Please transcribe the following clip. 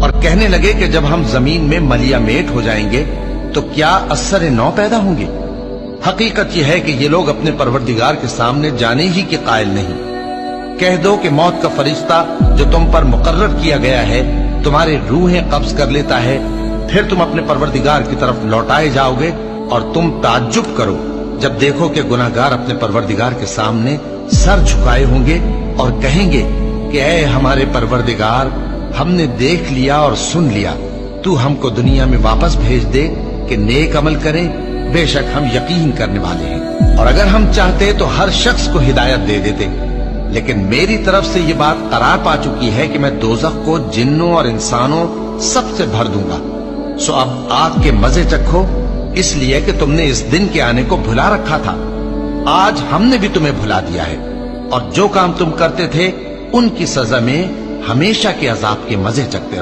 اور کہنے لگے کہ جب ہم زمین میں ملیا میٹ ہو جائیں گے تو کیا اثر نو پیدا ہوں گے؟ حقیقت یہ ہے کہ یہ لوگ اپنے پروردگار کے سامنے جانے ہی کے قائل نہیں۔ کہہ دو کہ موت کا فرشتہ جو تم پر مقرر کیا گیا ہے تمہاری روحیں قبض کر لیتا ہے، پھر تم اپنے پروردگار کی طرف لوٹائے جاؤ گے، اور تم تعجب کرو جب دیکھو کہ گناہگار اپنے پروردگار کے سامنے سر جھکائے ہوں گے اور کہیں گے کہ اے ہمارے پروردگار، ہم نے دیکھ لیا اور سن لیا، تو ہم کو دنیا میں واپس بھیج دے کہ نیک عمل کریں، بے شک ہم یقین کرنے والے ہیں۔ اور اگر ہم چاہتے تو ہر شخص کو ہدایت دے دیتے، لیکن میری طرف سے یہ بات قرار پا چکی ہے کہ میں دوزخ کو جنوں اور انسانوں سب سے بھر دوں گا، سو اب آگ کے مزے چکھو، اس لیے کہ تم نے اس دن کے آنے کو بھلا رکھا تھا۔ آج ہم نے بھی تمہیں بھلا دیا ہے، اور جو کام تم کرتے تھے ان کی سزا میں ہمیشہ کے عذاب کے مزے چکھتے رہو۔